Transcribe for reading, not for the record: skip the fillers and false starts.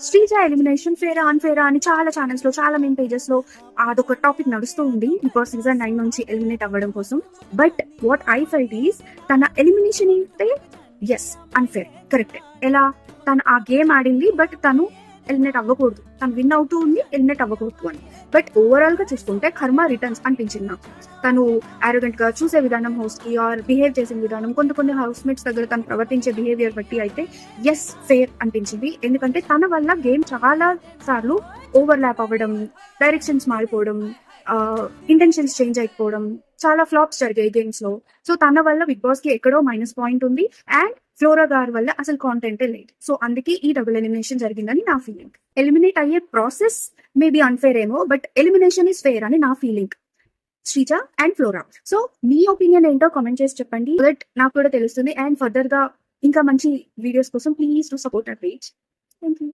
Sreeja elimination ఫేరా అన్ఫేరా అని చాలా channels లో చాలా మెయిన్ పేజెస్ లో అదొక టాపిక్ నడుస్తూ ఉంది బికాస్ సీజన్ 9 నుంచి ఎలిమినేట్ అవ్వడం కోసం. But what I felt is తన ఎలిమినేషన్ అయితే ఎస్ అన్ఫేర్, కరెక్ట్. ఎలా తను ఆ గేమ్ ఆడింది బట్ తను ఎలిమినేట్ అవ్వకూడదు, తను విన్ అవుతూ ఉంది, ఎలిమినేట్ అవ్వకూడదు అని. బట్ ఓవరాల్ గా చూసుకుంటే కర్మ రిటర్న్స్ అనిపించింది నాకు. తను ఆరోగెంట్ గా చూసే విధానం, హౌస్ కి ఆర్ బిహేవ్ చేసిన విధానం, కొన్ని హౌస్ మేట్స్ దగ్గర తను ప్రవర్తించే బిహేవియర్ బట్టి అయితే ఎస్ ఫేర్ అనిపించింది. ఎందుకంటే తన వల్ల గేమ్ చాలా సార్లు ఓవర్లాప్ అవ్వడం, డైరెక్షన్స్ మారిపోవడం, ఇంటెన్షన్స్ చేంజ్ అయిపోవడం, చాలా ఫ్లాప్స్ జరిగాయి గేమ్స్ లో. సో తన వల్ల బిగ్ బాస్ కి ఎక్కడో మైనస్ పాయింట్ ఉంది అండ్ ఫ్లోరా గారి వల్ల అసలు కాంటెంటే లేదు. సో అందుకే ఈ డబుల్ ఎలిమినేషన్ జరిగిందని నా ఫీలింగ్. ఎలిమినేట్ అయ్యే ప్రాసెస్ మేబీ అన్ఫేర్ ఏమో, బట్ ఎలిమినేషన్ ఇస్ ఫేర్ అని నా feeling. Sreeja and flora. So me opinion ఏంటో కామెంట్ చేసి చెప్పండి, దట్ నాకు కూడా తెలుస్తుంది. అండ్ ఫర్దర్ గా ఇంకా మంచి వీడియోస్ కోసం please to support our page. Thank you.